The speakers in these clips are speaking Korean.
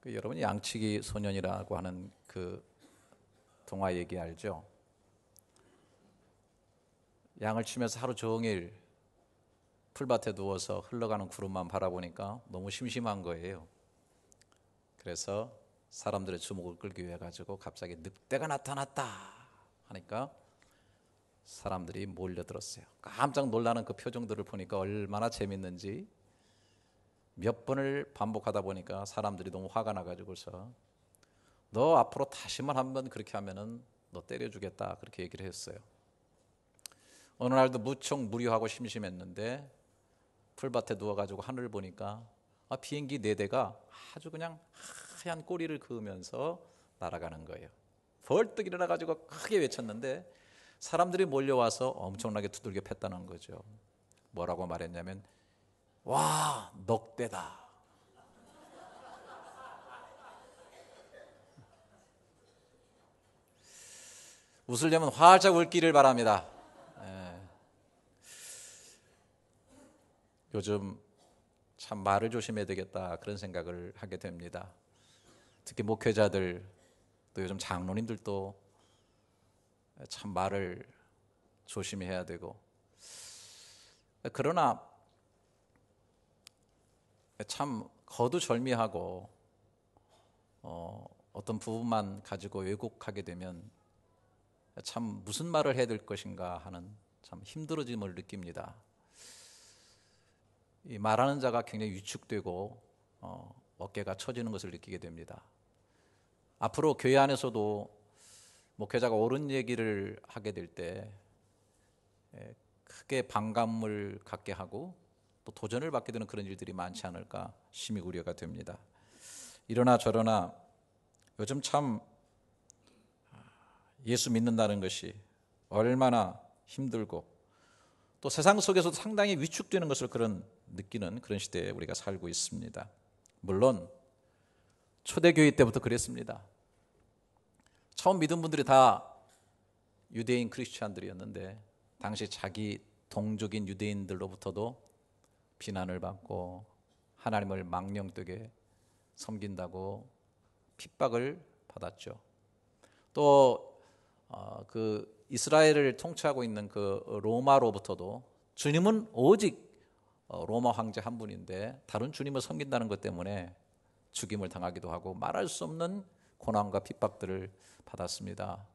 여러분이 양치기 소년이라고 하는 그 동화 얘기 알죠? 양을 치면서 하루 종일 풀밭에 누워서 흘러가는 구름만 바라보니까 너무 심심한 거예요. 그래서 사람들의 주목을 끌기 위해 가지고 갑자기 늑대가 나타났다 하니까 사람들이 몰려들었어요. 깜짝 놀라는 그 표정들을 보니까 얼마나 재밌는지 몇 번을 반복하다 보니까 사람들이 너무 화가 나가지고서 너 앞으로 다시만 한번 그렇게 하면은 너 때려주겠다 그렇게 얘기를 했어요. 어느 날도 무척 무료하고 심심했는데 풀밭에 누워가지고 하늘을 보니까 비행기 4대가 아주 그냥 하얀 꼬리를 그으면서 날아가는 거예요. 벌떡 일어나가지고 크게 외쳤는데 사람들이 몰려와서 엄청나게 두들겨 팼다는 거죠. 뭐라고 말했냐면 와, 넉대다. 웃으려면 활짝 웃기를 바랍니다. 요즘 참 말을 조심해야 되겠다 그런 생각을 하게 됩니다. 특히 목회자들 또 요즘 장로님들도 참 말을 조심해야 되고, 그러나 참 거두절미하고 어떤 부분만 가지고 왜곡하게 되면 참 무슨 말을 해야 될 것인가 하는 참 힘들어짐을 느낍니다. 이 말하는 자가 굉장히 위축되고 어깨가 처지는 것을 느끼게 됩니다. 앞으로 교회 안에서도 목회자가 옳은 얘기를 하게 될 때 크게 반감을 갖게 하고 또 도전을 받게 되는 그런 일들이 많지 않을까 심히 우려가 됩니다. 이러나 저러나 요즘 참 예수 믿는다는 것이 얼마나 힘들고 또 세상 속에서도 상당히 위축되는 것을 느끼는 그런 시대에 우리가 살고 있습니다. 물론 초대교회 때부터 그랬습니다. 처음 믿은 분들이 다 유대인 크리스찬들이었는데 당시 자기 동족인 유대인들로부터도 비난을 받고 하나님을 망령되게 섬긴다고 핍박을 받았죠. 또 그 이스라엘을 통치하고 있는 그 로마로부터도 주님은 오직 로마 황제 한 분인데 다른 주님을 섬긴다는 것 때문에 죽임을 당하기도 하고 말할 수 없는 고난과 핍박들을 받았습니다.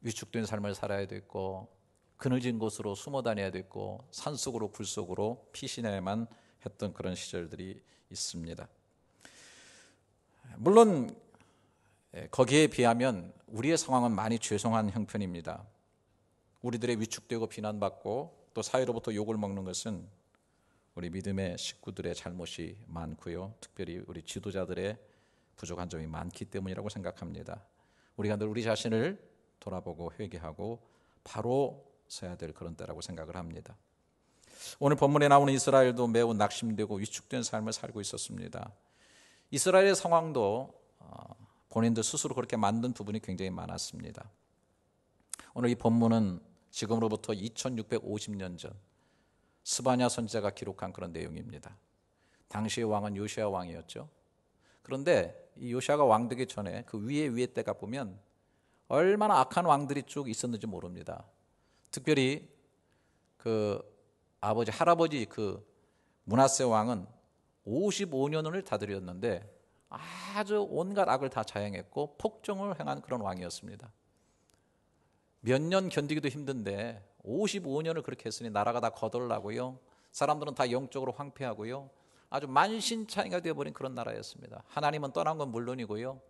위축된 삶을 살아야 됐고 그늘진 곳으로 숨어 다녀야 됐고 산속으로 굴속으로 피신해야만 했던 그런 시절들이 있습니다. 물론 거기에 비하면 우리의 상황은 많이 죄송한 형편입니다. 우리들의 위축되고 비난받고 또 사회로부터 욕을 먹는 것은 우리 믿음의 식구들의 잘못이 많고요. 특별히 우리 지도자들의 부족한 점이 많기 때문이라고 생각합니다. 우리가 늘 우리 자신을 돌아보고 회개하고 바로 서야 될 그런 때라고 생각을 합니다. 오늘 본문에 나오는 이스라엘도 매우 낙심되고 위축된 삶을 살고 있었습니다. 이스라엘의 상황도 본인들 스스로 그렇게 만든 부분이 굉장히 많았습니다. 오늘 이 본문은 지금으로부터 2650년 전 스바냐 선지자가 기록한 그런 내용입니다. 당시의 왕은 요시야 왕이었죠. 그런데 이 요시야가 왕되기 전에 그 위에 때가 보면 얼마나 악한 왕들이 쭉 있었는지 모릅니다. 특별히 그 할아버지 그 므낫세 왕은 55년을 다스렸는데 아주 온갖 악을 다 자행했고 폭정을 행한 그런 왕이었습니다. 몇 년 견디기도 힘든데 55년을 그렇게 했으니 나라가 다 거덜나고요. 사람들은 다 영적으로 황폐하고요. 아주 만신창이가 되어버린 그런 나라였습니다. 하나님은 떠난 건 물론이고요.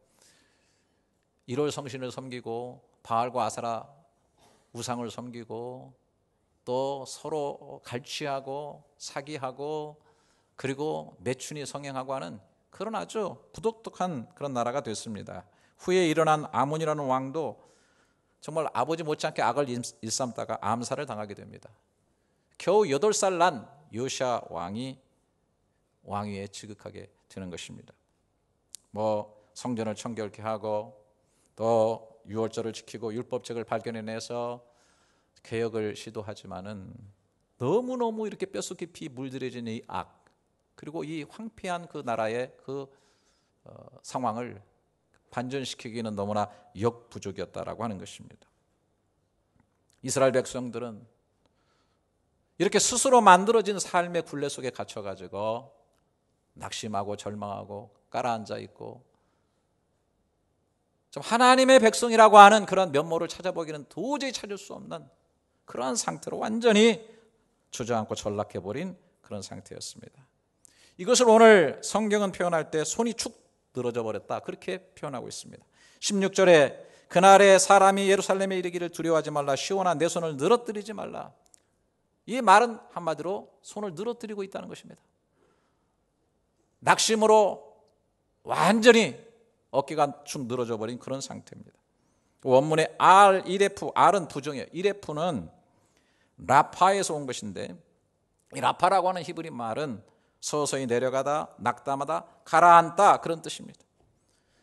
일월 성신을 섬기고 바알과 아세라 우상을 섬기고 또 서로 갈취하고 사기하고 그리고 매춘이 성행하고 하는 그런 아주 부독특한 그런 나라가 됐습니다. 후에 일어난 아몬이라는 왕도 정말 아버지 못지않게 악을 일삼다가 암살을 당하게 됩니다. 겨우 8살 난 요시야 왕이 왕위에 지극하게 되는 것입니다. 성전을 청결케 하고 또 유월절을 지키고 율법책을 발견해내서 개혁을 시도하지만은 너무너무 이렇게 뼛속 깊이 물들여진 이 악, 그리고 이 황폐한 그 나라의 그 상황을 반전시키기는 너무나 역부족이었다라고 하는 것입니다. 이스라엘 백성들은 이렇게 스스로 만들어진 삶의 굴레 속에 갇혀가지고 낙심하고 절망하고 깔아앉아 있고 좀 하나님의 백성이라고 하는 그런 면모를 찾아보기는 도저히 찾을 수 없는 그러한 상태로 완전히 주저앉고 전락해버린 그런 상태였습니다. 이것을 오늘 성경은 표현할 때 손이 축 늘어져 버렸다, 그렇게 표현하고 있습니다. 16절에 그날에 사람이 예루살렘에 이르기를 두려워하지 말라, 시온아 내 손을 늘어뜨리지 말라. 이 말은 한마디로 손을 늘어뜨리고 있다는 것입니다. 낙심으로 완전히 어깨가 축 늘어져 버린 그런 상태입니다. 원문에 이레프, R은 부정이에요. 이레프는 라파에서 온 것인데, 이 라파라고 하는 히브리 말은 서서히 내려가다, 낙담하다, 가라앉다, 그런 뜻입니다.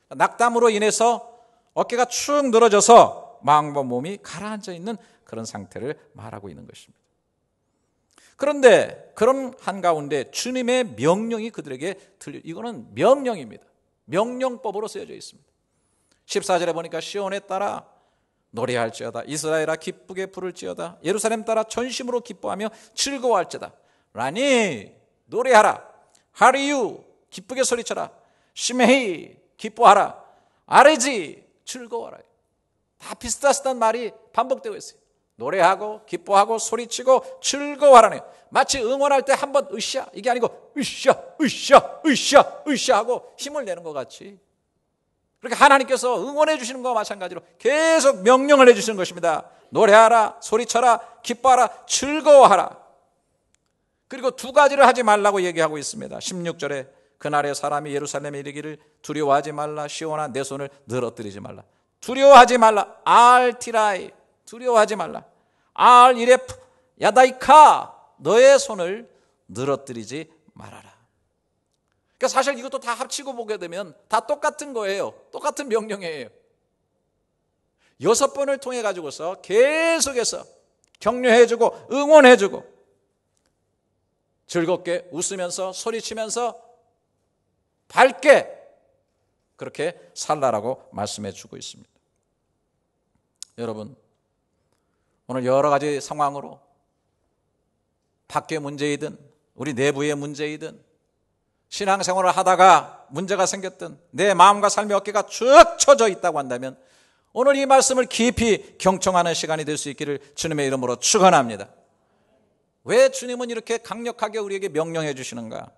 낙담으로 인해서 어깨가 축 늘어져서 마음과 몸이 가라앉아 있는 그런 상태를 말하고 있는 것입니다. 그런데 그런 한가운데 주님의 명령이 그들에게 이거는 명령입니다. 명령법으로 쓰여져 있습니다. 14절에 보니까 시온에 따라 노래할지어다, 이스라엘아 기쁘게 부를지어다, 예루살렘 따라 전심으로 기뻐하며 즐거워할지어다. 라니 노래하라, 하리유 기쁘게 소리쳐라, 시메히 기뻐하라, 아레지 즐거워하라. 다 비슷한 말이 반복되고 있어요. 노래하고 기뻐하고 소리치고 즐거워하라네요. 마치 응원할 때 한번 으쌰 이게 아니고 으쌰 으쌰 으쌰 으쌰 하고 힘을 내는 것 같이, 그렇게 하나님께서 응원해 주시는 것과 마찬가지로 계속 명령을 해 주시는 것입니다. 노래하라, 소리쳐라, 기뻐하라, 즐거워하라. 그리고 두 가지를 하지 말라고 얘기하고 있습니다. 16절에 그날에 사람이 예루살렘에 이르기를 두려워하지 말라, 시온아 내 손을 늘어뜨리지 말라. 두려워하지 말라, 알티라이 두려워하지 말라, 이레프 야다이카 너의 손을 늘어뜨리지 말아라. 그러니까 사실 이것도 다 합치고 보게 되면 다 똑같은 거예요. 똑같은 명령이에요. 6번을 통해 가지고서 계속해서 격려해주고 응원해주고 즐겁게 웃으면서 소리치면서 밝게 그렇게 살라라고 말씀해 주고 있습니다. 여러분, 오늘 여러 가지 상황으로 밖의 문제이든 우리 내부의 문제이든 신앙생활을 하다가 문제가 생겼든 내 마음과 삶의 어깨가 쭉 처져 있다고 한다면 오늘 이 말씀을 깊이 경청하는 시간이 될 수 있기를 주님의 이름으로 축원합니다. 왜 주님은 이렇게 강력하게 우리에게 명령해 주시는가?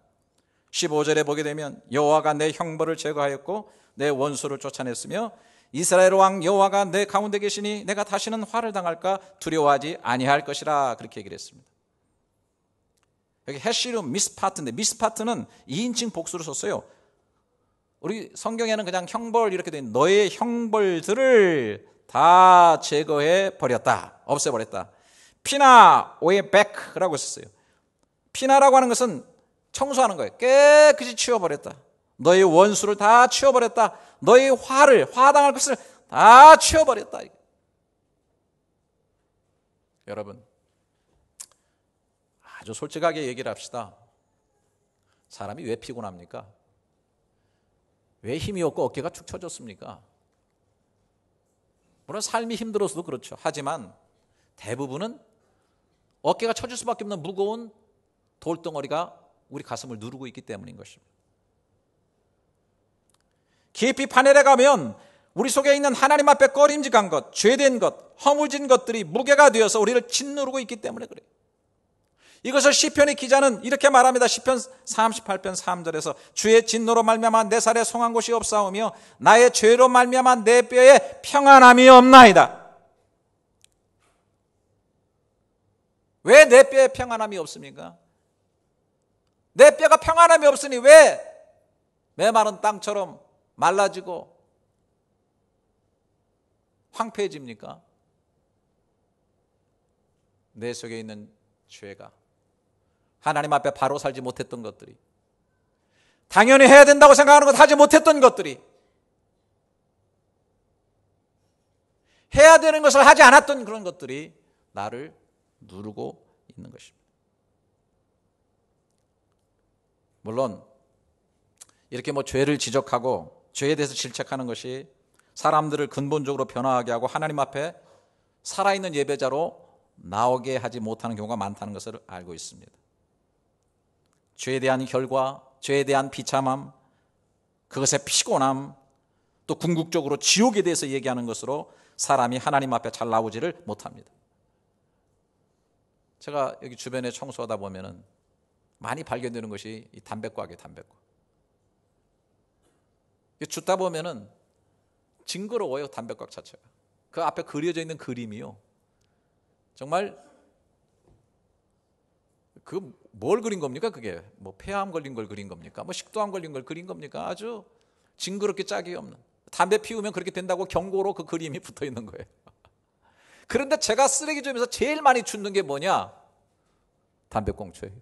15절에 보게 되면 여호와가 내 형벌을 제거하였고 내 원수를 쫓아냈으며 이스라엘 왕 여호와가 내 가운데 계시니 내가 다시는 화를 당할까 두려워하지 아니할 것이라, 그렇게 얘기를 했습니다. 여기 헤시룸 미스파트인데 미스파트는 2인칭 복수를 썼어요. 우리 성경에는 그냥 형벌 이렇게 돼 있는 너의 형벌들을 다 제거해 버렸다, 없애버렸다. 피나 오에백라고 썼어요. 피나라고 하는 것은 청소하는 거예요. 깨끗이 치워버렸다. 너의 원수를 다 치워버렸다. 너의 화당할 것을 다 치워버렸다. 여러분, 아주 솔직하게 얘기를 합시다. 사람이 왜 피곤합니까? 왜 힘이 없고 어깨가 축 처졌습니까? 물론 삶이 힘들어서도 그렇죠. 하지만 대부분은 어깨가 처질 수밖에 없는 무거운 돌덩어리가 우리 가슴을 누르고 있기 때문인 것입니다. 깊이 파내려 가면 우리 속에 있는 하나님 앞에 꺼림직한 것, 죄된 것, 허물진 것들이 무게가 되어서 우리를 짓누르고 있기 때문에 그래요. 이것을 시편의 기자는 이렇게 말합니다. 시편 38편 3절에서 주의 진노로 말미암아 내 살에 송한 곳이 없사오며 나의 죄로 말미암아 내 뼈에 평안함이 없나이다. 왜 내 뼈에 평안함이 없습니까? 내 뼈가 평안함이 없으니 왜 메마른 땅처럼 말라지고 황폐해집니까? 내 속에 있는 죄가, 하나님 앞에 바로 살지 못했던 것들이, 당연히 해야 된다고 생각하는 것 하지 못했던 것들이, 해야 되는 것을 하지 않았던 그런 것들이 나를 누르고 있는 것입니다. 물론 이렇게 죄를 지적하고 죄에 대해서 질책하는 것이 사람들을 근본적으로 변화하게 하고 하나님 앞에 살아있는 예배자로 나오게 하지 못하는 경우가 많다는 것을 알고 있습니다. 죄에 대한 결과, 죄에 대한 비참함, 그것의 피곤함, 또 궁극적으로 지옥에 대해서 얘기하는 것으로 사람이 하나님 앞에 잘 나오지를 못합니다. 제가 여기 주변에 청소하다 보면은 많이 발견되는 것이 이 담배과예요, 담배과. 줍다 보면은 징그러워요, 담배과 자체가. 그 앞에 그려져 있는 그림이요, 정말 그 뭘 그린 겁니까? 그게 폐암 걸린 걸 그린 겁니까? 식도암 걸린 걸 그린 겁니까? 아주 징그럽게 짝이 없는. 담배 피우면 그렇게 된다고 경고로 그 그림이 붙어 있는 거예요. 그런데 제가 쓰레기점에서 제일 많이 줍는 게 뭐냐? 담배꽁초예요.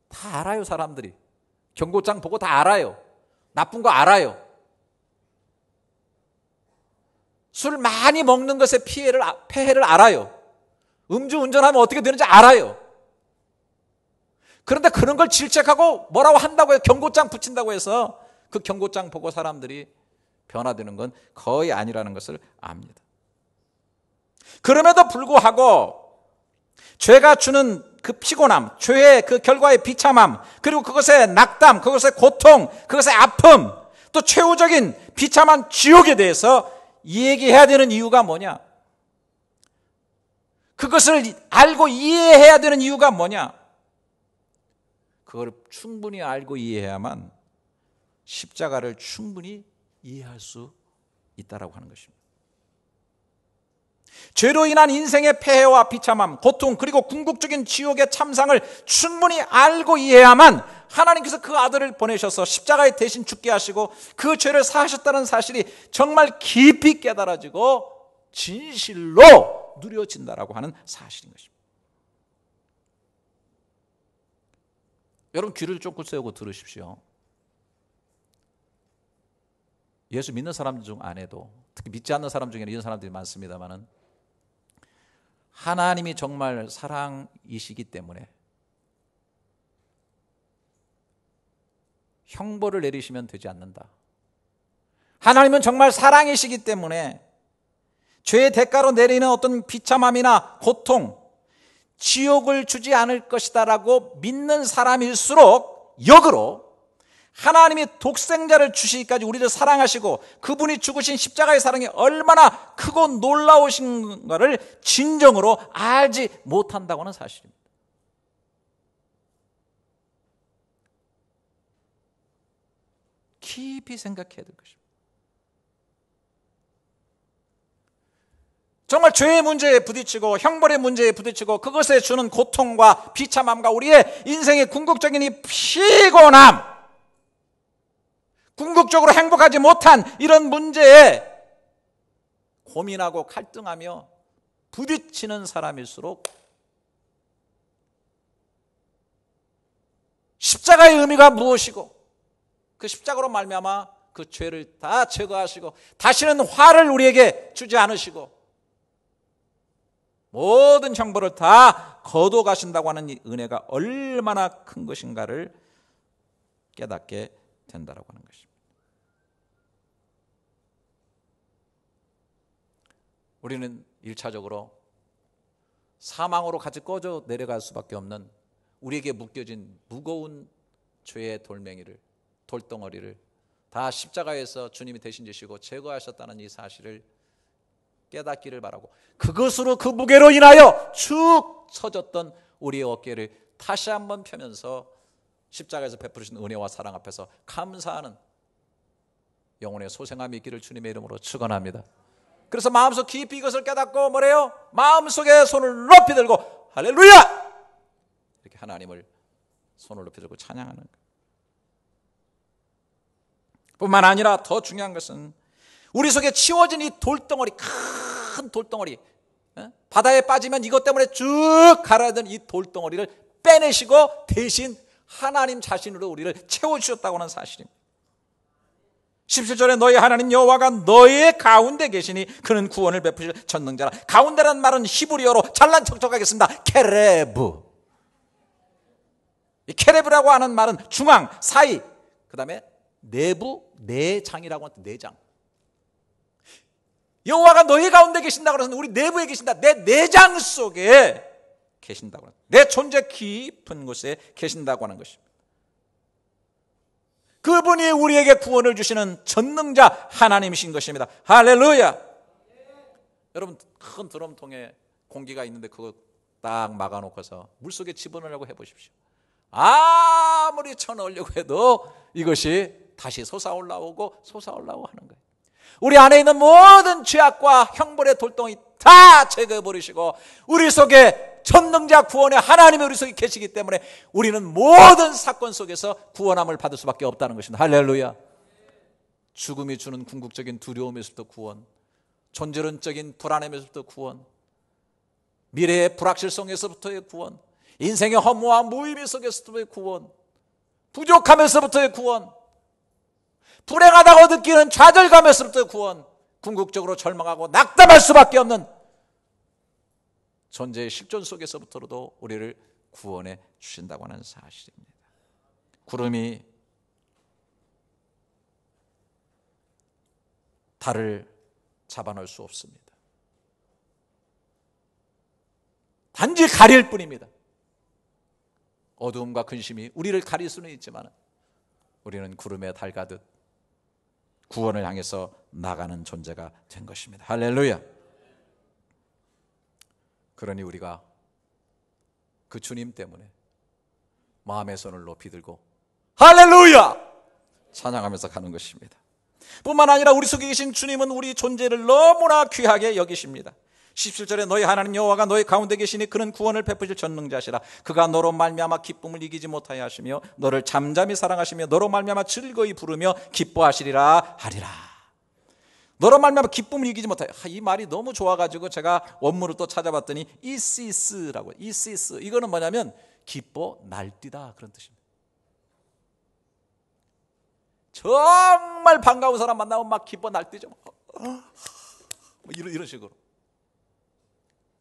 다 알아요, 사람들이. 경고장 보고 다 알아요. 나쁜 거 알아요. 술 많이 먹는 것의 폐해를 알아요. 음주운전하면 어떻게 되는지 알아요. 그런데 그런 걸 질책하고 뭐라고 한다고 해서 경고장 붙인다고 해서 그 경고장 보고 사람들이 변화되는 건 거의 아니라는 것을 압니다. 그럼에도 불구하고 죄가 주는 그 피곤함, 죄의 그 결과의 비참함, 그리고 그것의 낙담, 그것의 고통, 그것의 아픔, 또 최후적인 비참한 지옥에 대해서 얘기해야 되는 이유가 뭐냐? 그것을 알고 이해해야 되는 이유가 뭐냐? 그걸 충분히 알고 이해해야만 십자가를 충분히 이해할 수 있다라고 하는 것입니다. 죄로 인한 인생의 폐해와 비참함, 고통, 그리고 궁극적인 지옥의 참상을 충분히 알고 이해해야만 하나님께서 그 아들을 보내셔서 십자가에 대신 죽게 하시고 그 죄를 사하셨다는 사실이 정말 깊이 깨달아지고 진실로 누려진다라고 하는 사실인 것입니다. 여러분, 귀를 쫑긋 세우고 들으십시오. 예수 믿는 사람들 중 안에도, 특히 믿지 않는 사람 중에는 이런 사람들이 많습니다만은, 하나님이 정말 사랑이시기 때문에 형벌을 내리시면 되지 않는다. 하나님은 정말 사랑이시기 때문에 죄의 대가로 내리는 어떤 비참함이나 고통, 지옥을 주지 않을 것이다라고 믿는 사람일수록 역으로 하나님이 독생자를 주시기까지 우리를 사랑하시고 그분이 죽으신 십자가의 사랑이 얼마나 크고 놀라우신가를 진정으로 알지 못한다고 하는 사실입니다. 깊이 생각해야 될 것입니다. 정말 죄의 문제에 부딪히고 형벌의 문제에 부딪히고 그것에 주는 고통과 비참함과 우리의 인생의 궁극적인 이 피곤함, 궁극적으로 행복하지 못한 이런 문제에 고민하고 갈등하며 부딪히는 사람일수록 십자가의 의미가 무엇이고 그 십자가로 말미암아 그 죄를 다 제거하시고 다시는 화를 우리에게 주지 않으시고 모든 형벌을 다 거둬 가신다고 하는 이 은혜가 얼마나 큰 것인가를 깨닫게 된다라고 하는 것입니다. 우리는 1차적으로 사망으로 같이 꺼져 내려갈 수밖에 없는 우리에게 묶여진 무거운 죄의 돌덩어리를 다 십자가에서 주님이 대신 지시고 제거하셨다는 이 사실을 깨닫기를 바라고, 그것으로 그 무게로 인하여 축 처졌던 우리의 어깨를 다시 한번 펴면서 십자가에서 베푸신 은혜와 사랑 앞에서 감사하는 영혼의 소생함이 있기를 주님의 이름으로 축원합니다. 그래서 마음속 깊이 이것을 깨닫고 뭐래요? 마음속에 손을 높이 들고 할렐루야! 이렇게 하나님을 손을 높이 들고 찬양하는 거예요. 뿐만 아니라 더 중요한 것은 우리 속에 치워진 이 돌덩어리, 큰 돌덩어리, 바다에 빠지면 이것 때문에 쭉 가라앉은 이 돌덩어리를 빼내시고 대신 하나님 자신으로 우리를 채워주셨다고 하는 사실입니다. 17절에 너희 하나님 여호와가 너희의 가운데 계시니 그는 구원을 베푸실 전능자라. 가운데란 말은 히브리어로 잘난 척척하겠습니다. 케레브. 이 세레브라고 하는 말은 중앙, 사이, 그 다음에 내부, 내장이라고 하는 내장. 여호와가 너희 가운데 계신다고 해서 우리 내부에 계신다. 내 내장 속에 계신다고 합니다. 내 존재 깊은 곳에 계신다고 하는 것입니다. 그분이 우리에게 구원을 주시는 전능자 하나님이신 것입니다. 할렐루야. 여러분, 큰 드럼통에 공기가 있는데 그거 딱 막아놓고서 물속에 집어넣으려고 해보십시오. 아무리 쳐넣으려고 해도 이것이 다시 솟아올라오고 하는 거예요. 우리 안에 있는 모든 죄악과 형벌의 돌덩이 다 제거해버리시고 우리 속에 전능자 구원의 하나님이 우리 속에 계시기 때문에 우리는 모든 사건 속에서 구원함을 받을 수밖에 없다는 것입니다. 할렐루야. 죽음이 주는 궁극적인 두려움에서부터 구원, 존재론적인 불안함에서부터 구원, 미래의 불확실성에서부터의 구원, 인생의 허무와 무의미 속에서부터의 구원, 부족함에서부터의 구원, 불행하다고 느끼는 좌절감에서부터의 구원, 궁극적으로 절망하고 낙담할 수밖에 없는 존재의 실존 속에서부터도 우리를 구원해 주신다고 하는 사실입니다. 구름이 달을 잡아놓을 수 없습니다. 단지 가릴 뿐입니다. 어두움과 근심이 우리를 가릴 수는 있지만 우리는 구름에 달 가듯 구원을 향해서 나가는 존재가 된 것입니다. 할렐루야. 그러니 우리가 그 주님 때문에 마음의 손을 높이 들고 할렐루야 찬양하면서 가는 것입니다. 뿐만 아니라 우리 속에 계신 주님은 우리 존재를 너무나 귀하게 여기십니다. 17절에 너희 하나님 여호와가 너희 가운데 계시니 그는 구원을 베푸실 전능자시라. 그가 너로 말미암아 기쁨을 이기지 못하여 하시며 너를 잠잠히 사랑하시며 너로 말미암아 즐거이 부르며 기뻐하시리라 하리라. 너로 말미암아 기쁨을 이기지 못하여. 이 말이 너무 좋아가지고 제가 원문을 또 찾아봤더니 이시스라고. 이시스 이거는 뭐냐면 기뻐 날뛰다 그런 뜻입니다. 정말 반가운 사람 만나면 막 기뻐 날뛰죠. 이런 식으로.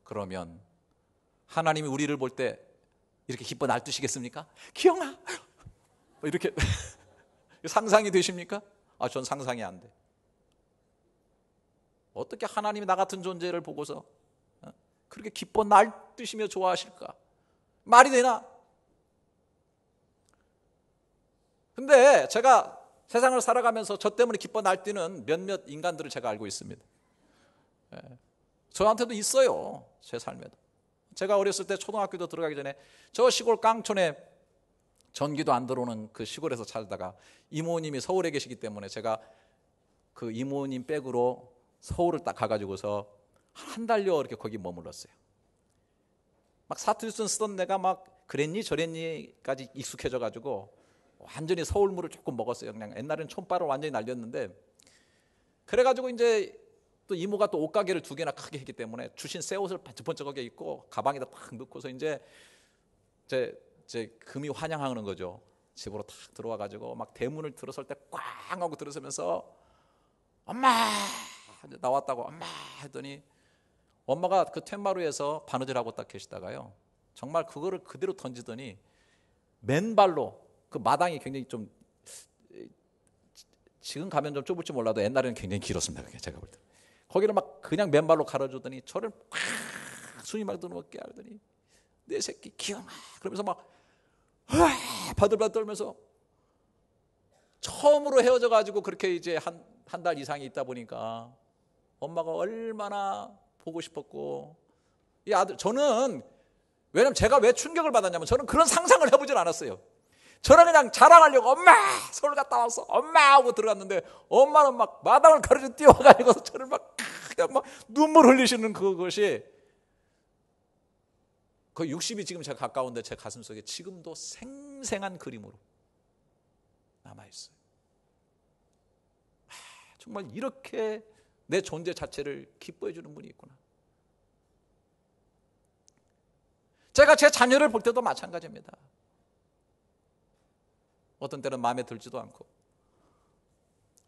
그러면 하나님이 우리를 볼 때 이렇게 기뻐 날뛰시겠습니까? 기영아 이렇게 상상이 되십니까? 전 상상이 안 돼. 어떻게 하나님이 나 같은 존재를 보고서 그렇게 기뻐 날뛰시며 좋아하실까? 말이 되나? 근데 제가 세상을 살아가면서 저 때문에 기뻐 날뛰는 몇몇 인간들을 제가 알고 있습니다. 저한테도 있어요. 제 삶에도. 제가 어렸을 때 초등학교도 들어가기 전에 저 시골 깡촌에 전기도 안 들어오는 그 시골에서 살다가 이모님이 서울에 계시기 때문에 제가 그 이모님 백으로 서울을 딱 가가지고서 한 달여 이렇게 거기 머물렀어요. 막 사투리슨 쓰던 내가 막 그랬니 저랬니까지 익숙해져가지고 완전히 서울물을 조금 먹었어요. 그냥 옛날에는 촌바를 완전히 날렸는데 그래가지고 이제 또 이모가 또 옷가게를 2개나 크게 했기 때문에 주신 새 옷을 번쩍번쩍하게 입고 가방에다 딱 넣고서 이제 제 금이 환영하는 거죠. 집으로 딱 들어와가지고 막 대문을 들어설 때 꽝 하고 들어서면서 엄마 나왔다고 엄마 했더니 엄마가 그 툇마루에서 바느질하고 딱 계시다가요 정말 그거를 그대로 던지더니 맨발로 그 마당이 굉장히 좀 지금 가면 좀 좁을지 몰라도 옛날에는 굉장히 길었습니다. 제가 볼 때 거기를 막 그냥 맨발로 갈아주더니 저를 막 숨이 막 넘어게 하더니 내 새끼 기영아 그러면서 막 바들바들 떨면서 처음으로 헤어져 가지고 그렇게 이제 한 달 이상이 있다 보니까 엄마가 얼마나 보고 싶었고 이 아들 저는 왜냐면 제가 왜 충격을 받았냐면 저는 그런 상상을 해보질 않았어요. 저는 그냥 자랑하려고 엄마 서울 갔다 왔어 엄마 하고 들어갔는데 엄마는 막 마당을 가르쳐 뛰어가지고 저를 막 그냥 막 눈물 흘리시는 그것이 거의 60이 지금 제가 가까운데 제 가슴속에 지금도 생생한 그림으로 남아있어요. 정말 이렇게 내 존재 자체를 기뻐해 주는 분이 있구나. 제가 제 자녀를 볼 때도 마찬가지입니다. 어떤 때는 마음에 들지도 않고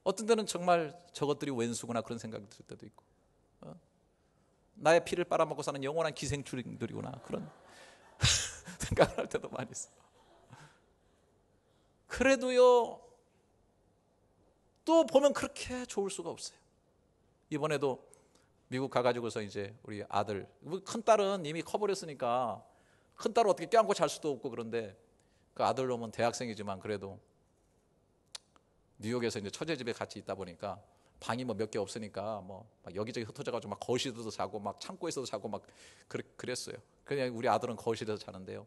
어떤 때는 정말 저것들이 웬수구나 그런 생각이 들 때도 있고 나의 피를 빨아먹고 사는 영원한 기생충들이구나 그런 생각을 할 때도 많이 있어요. 그래도요, 또 보면 그렇게 좋을 수가 없어요. 이번에도 미국 가가지고서 이제 우리 아들, 큰딸은 이미 커버렸으니까 큰딸을 어떻게 껴안고 잘 수도 없고, 그런데 그 아들 놈은 대학생이지만 그래도 뉴욕에서 이제 처제집에 같이 있다 보니까 방이 뭐 몇 개 없으니까 뭐 막 여기저기 흩어져가지고 막 거실에서도 자고 막 창고에서도 자고 막 그랬어요. 그냥 우리 아들은 거실에서 자는데요.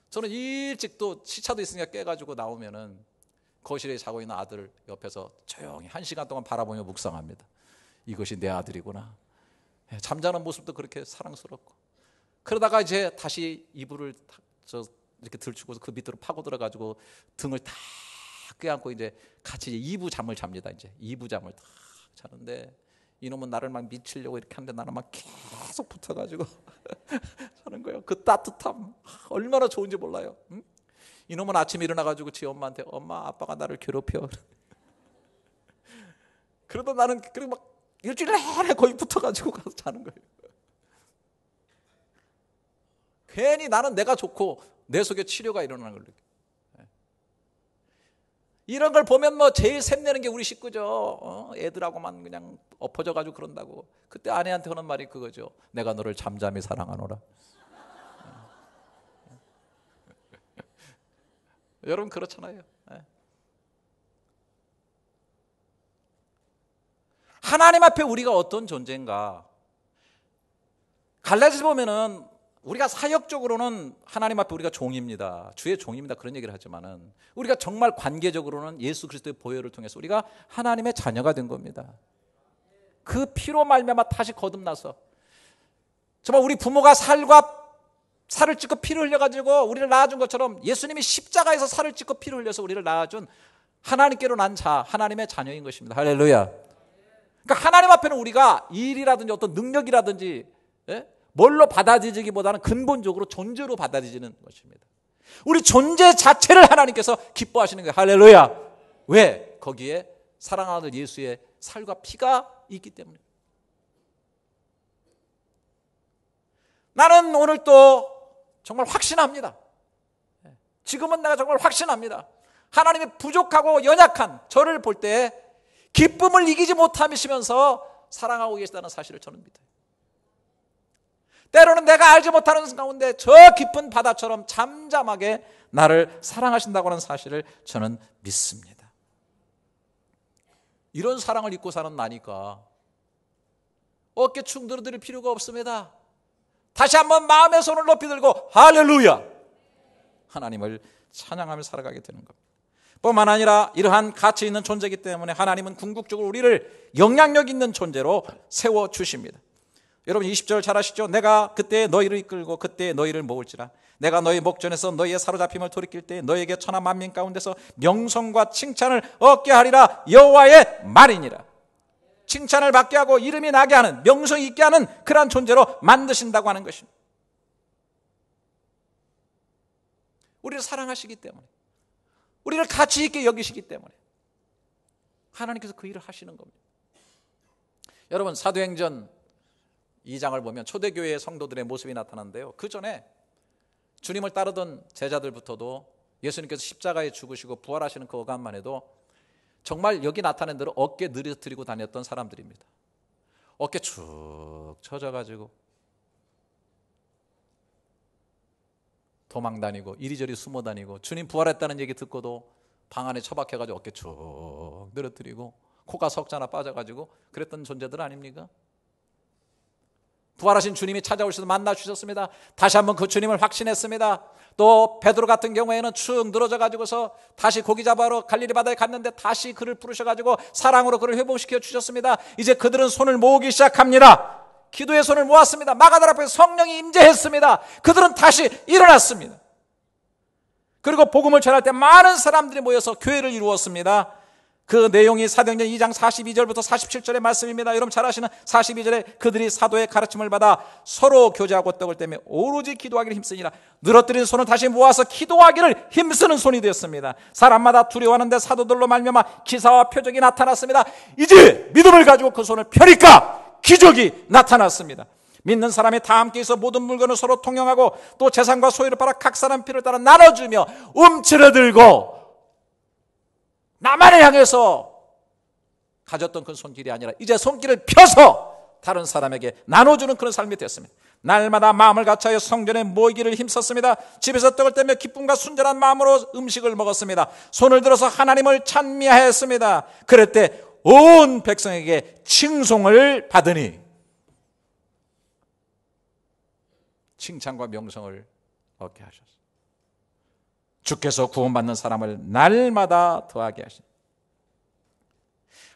저는 일찍 또 시차도 있으니까 깨가지고 나오면은 거실에 자고 있는 아들 옆에서 조용히 1시간 동안 바라보며 묵상합니다. 이것이 내 아들이구나. 잠자는 모습도 그렇게 사랑스럽고. 그러다가 이제 다시 이불을 이렇게 들추고서 그 밑으로 파고 들어가지고 등을 다 껴안고 이제 같이 2부 잠을 잡니다. 이제 2부 잠을 다 자는데 이놈은 나를 막 미치려고 이렇게 하는데 나는 막 계속 붙어가지고 자는 거예요. 그 따뜻함 얼마나 좋은지 몰라요. 응? 이놈은 아침에 일어나가지고 지 엄마한테 엄마 아빠가 나를 괴롭혀. 그러다 나는 그리고 막 일주일 내내 거의 붙어가지고 가서 자는 거예요. 괜히 나는 내가 좋고 내 속에 치료가 일어나는 걸 느껴요. 이런 걸 보면 뭐 제일 샘내는 게 우리 식구죠. 애들하고만 그냥 엎어져가지고 그런다고. 그때 아내한테 하는 말이 그거죠. 내가 너를 잠잠히 사랑하노라. 여러분 그렇잖아요. 하나님 앞에 우리가 어떤 존재인가. 갈라디아서 보면은 우리가 사역적으로는 하나님 앞에 우리가 종입니다. 주의 종입니다. 그런 얘기를 하지만은 우리가 정말 관계적으로는 예수 그리스도의 보혈을 통해서 우리가 하나님의 자녀가 된 겁니다. 그 피로 말미암아 다시 거듭나서 정말 우리 부모가 살을 찢고 피를 흘려가지고 우리를 낳아준 것처럼 예수님이 십자가에서 살을 찢고 피를 흘려서 우리를 낳아준 하나님께로 난 자, 하나님의 자녀인 것입니다. 할렐루야. 그러니까 하나님 앞에는 우리가 일이라든지 어떤 능력이라든지 뭘로 받아들이기보다는 근본적으로 존재로 받아들이는 것입니다. 우리 존재 자체를 하나님께서 기뻐하시는 거예요. 할렐루야. 왜? 거기에 사랑하는 예수의 살과 피가 있기 때문에. 나는 오늘 또 정말 확신합니다. 지금은 내가 정말 확신합니다. 하나님의 부족하고 연약한 저를 볼 때 기쁨을 이기지 못하시면서 사랑하고 계시다는 사실을 저는 믿어요. 때로는 내가 알지 못하는 가운데 저 깊은 바다처럼 잠잠하게 나를 사랑하신다고 하는 사실을 저는 믿습니다. 이런 사랑을 잊고 사는 나니까 어깨 축 늘어드릴 필요가 없습니다. 다시 한번 마음의 손을 높이 들고 할렐루야 하나님을 찬양하며 살아가게 되는 겁니다. 뿐만 아니라 이러한 가치 있는 존재이기 때문에 하나님은 궁극적으로 우리를 영향력 있는 존재로 세워주십니다. 여러분 20절 잘 아시죠? 내가 그때 너희를 이끌고 그때 너희를 모을지라. 내가 너희 목전에서 너희의 사로잡힘을 돌이킬 때 너희에게 천하 만민 가운데서 명성과 칭찬을 얻게 하리라. 여호와의 말이니라. 칭찬을 받게 하고 이름이 나게 하는, 명성이 있게 하는 그러한 존재로 만드신다고 하는 것입니다. 우리를 사랑하시기 때문에, 우리를 가치 있게 여기시기 때문에 하나님께서 그 일을 하시는 겁니다. 여러분 사도행전 2장을 보면 초대교회의 성도들의 모습이 나타나는데요. 그 전에 주님을 따르던 제자들부터도 예수님께서 십자가에 죽으시고 부활하시는 그 어간만 해도 정말 여기 나타낸 대로 어깨 느려뜨리고 다녔던 사람들입니다. 어깨 축 처져가지고 도망 다니고 이리저리 숨어 다니고 주님 부활했다는 얘기 듣고도 방 안에 처박혀가지고 어깨 쭉 늘어뜨리고 코가 석자나 빠져가지고 그랬던 존재들 아닙니까? 부활하신 주님이 찾아오셔서 만나 주셨습니다. 다시 한번 그 주님을 확신했습니다. 또 베드로 같은 경우에는 축 늘어져 가지고서 다시 고기 잡아러 갈릴리 바다에 갔는데 다시 그를 부르셔 가지고 사랑으로 그를 회복시켜 주셨습니다. 이제 그들은 손을 모으기 시작합니다. 기도의 손을 모았습니다. 마가다라 앞에 성령이 임재했습니다. 그들은 다시 일어났습니다. 그리고 복음을 전할 때 많은 사람들이 모여서 교회를 이루었습니다. 그 내용이 사도행전 2장 42절부터 47절의 말씀입니다. 여러분 잘 아시는 42절에 그들이 사도의 가르침을 받아 서로 교제하고 떡을 떼며 오로지 기도하기를 힘쓰니라. 늘어뜨린 손을 다시 모아서 기도하기를 힘쓰는 손이 되었습니다. 사람마다 두려워하는데 사도들로 말미암아 기사와 표적이 나타났습니다. 이제 믿음을 가지고 그 손을 펴니까 기적이 나타났습니다. 믿는 사람이 다 함께 있어 모든 물건을 서로 통용하고 또 재산과 소유를 팔아 각 사람 필요를 따라 나눠주며 움츠러들고 나만을 향해서 가졌던 그 손길이 아니라 이제 손길을 펴서 다른 사람에게 나눠주는 그런 삶이 됐습니다. 날마다 마음을 같이하여 성전에 모이기를 힘썼습니다. 집에서 떡을 떼며 기쁨과 순전한 마음으로 음식을 먹었습니다. 손을 들어서 하나님을 찬미하였습니다. 그럴 때 온 백성에게 칭송을 받으니 칭찬과 명성을 얻게 하셨습니다. 주께서 구원받는 사람을 날마다 더하게 하십니다.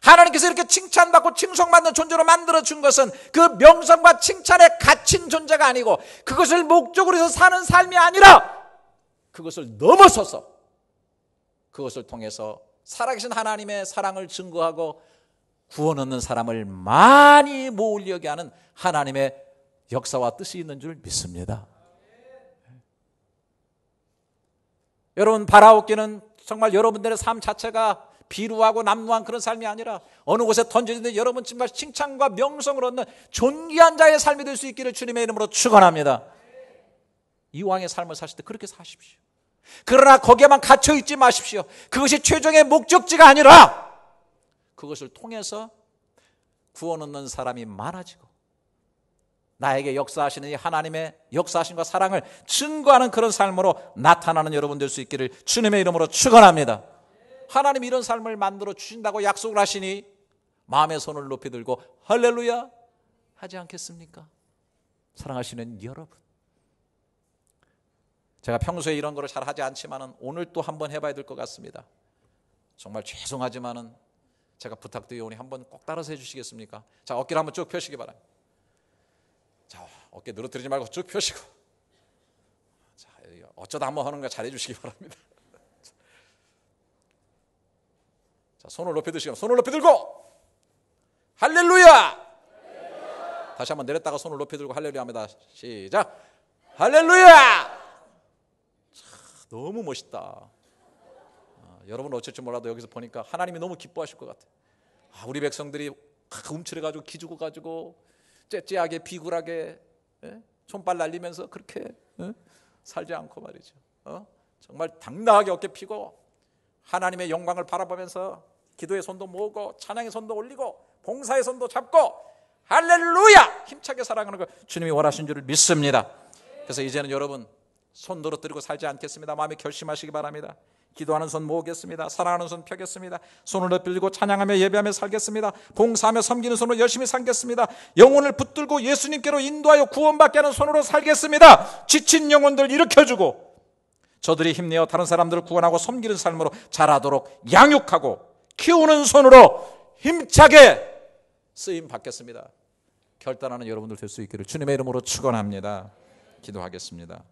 하나님께서 이렇게 칭찬받고 칭송받는 존재로 만들어준 것은 그 명성과 칭찬에 갇힌 존재가 아니고 그것을 목적으로 해서 사는 삶이 아니라 그것을 넘어서서 그것을 통해서 살아계신 하나님의 사랑을 증거하고 구원 얻는 사람을 많이 모으려게 하는 하나님의 역사와 뜻이 있는 줄 믿습니다. 여러분, 바라옵기는 정말 여러분들의 삶 자체가 비루하고 남루한 그런 삶이 아니라 어느 곳에 던져지는 여러분 정말 칭찬과 명성을 얻는 존귀한 자의 삶이 될 수 있기를 주님의 이름으로 축원합니다. 이왕의 삶을 사실 때 그렇게 사십시오. 그러나 거기에만 갇혀 있지 마십시오. 그것이 최종의 목적지가 아니라 그것을 통해서 구원 얻는 사람이 많아지고 나에게 역사하시는 이 하나님의 역사하심과 사랑을 증거하는 그런 삶으로 나타나는 여러분 될 수 있기를 주님의 이름으로 축원합니다. 하나님이 이런 삶을 만들어 주신다고 약속을 하시니 마음의 손을 높이 들고 할렐루야 하지 않겠습니까? 사랑하시는 여러분, 제가 평소에 이런 거를 잘 하지 않지만 오늘 또 한번 해봐야 될 것 같습니다. 정말 죄송하지만은 제가 부탁드리오니 한번 꼭 따라서 해주시겠습니까? 자, 어깨를 한번 쭉 펴시기 바랍니다. 자, 어깨 늘어뜨리지 말고 쭉 펴시고, 자, 어쩌다 한번 하는 거 잘해 주시기 바랍니다. 자, 손을 높이 드시고, 손을 높이 들고 할렐루야! 다시 한번 내렸다가 손을 높이 들고 할렐루야 합니다. 시작! 할렐루야! 너무 멋있다. 여러분은 어쩔 줄 몰라도 여기서 보니까 하나님이 너무 기뻐하실 것 같아요. 우리 백성들이 움츠려가지고 기죽어가지고 째째하게 비굴하게 손발 날리면서 그렇게 살지 않고 말이죠. 정말 당당하게 어깨 펴고 하나님의 영광을 바라보면서 기도의 손도 모으고 찬양의 손도 올리고 봉사의 손도 잡고 할렐루야 힘차게 살아가는 걸 주님이 원하신 줄을 믿습니다. 그래서 이제는 여러분 손 늘어뜨리고 살지 않겠습니다. 마음에 결심하시기 바랍니다. 기도하는 손 모으겠습니다. 사랑하는 손 펴겠습니다. 손을 높이 들고 찬양하며 예배하며 살겠습니다. 봉사하며 섬기는 손으로 열심히 살겠습니다. 영혼을 붙들고 예수님께로 인도하여 구원받게 하는 손으로 살겠습니다. 지친 영혼들 일으켜주고 저들이 힘내어 다른 사람들을 구원하고 섬기는 삶으로 자라도록 양육하고 키우는 손으로 힘차게 쓰임 받겠습니다. 결단하는 여러분들 될 수 있기를 주님의 이름으로 축원합니다. 기도하겠습니다.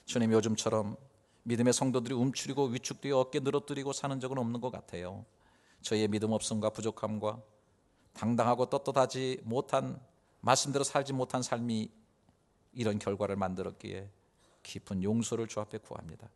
주님, 요즘처럼 믿음의 성도들이 움츠리고 위축되어 어깨 늘어뜨리고 사는 적은 없는 것 같아요. 저희의 믿음 없음과 부족함과 당당하고 떳떳하지 못한, 말씀대로 살지 못한 삶이 이런 결과를 만들었기에 깊은 용서를 주 앞에 구합니다.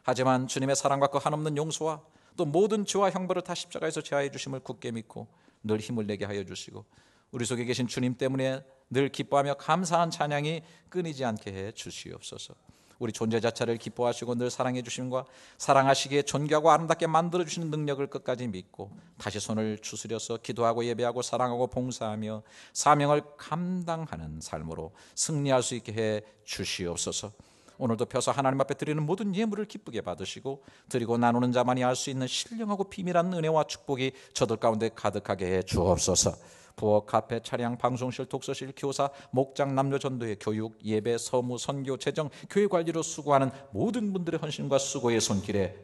하지만 주님의 사랑과 그 한없는 용서와 또 모든 죄와 형벌을 다 십자가에서 제하여 주심을 굳게 믿고 늘 힘을 내게 하여 주시고 우리 속에 계신 주님 때문에 늘 기뻐하며 감사한 찬양이 끊이지 않게 해 주시옵소서. 우리 존재 자체를 기뻐하시고 늘 사랑해 주심과 사랑하시기에 존귀하고 아름답게 만들어 주시는 능력을 끝까지 믿고 다시 손을 추스려서 기도하고 예배하고 사랑하고 봉사하며 사명을 감당하는 삶으로 승리할 수 있게 해 주시옵소서. 오늘도 펴서 하나님 앞에 드리는 모든 예물을 기쁘게 받으시고 드리고 나누는 자만이 알 수 있는 신령하고 비밀한 은혜와 축복이 저들 가운데 가득하게 해 주옵소서. 부엌, 카페, 차량, 방송실, 독서실, 교사, 목장, 남녀 전도회, 교육, 예배, 서무, 선교, 재정, 교회 관리로 수고하는 모든 분들의 헌신과 수고의 손길에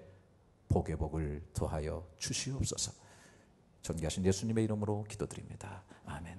복의 복을 더하여 주시옵소서. 존귀하신 예수님의 이름으로 기도드립니다. 아멘.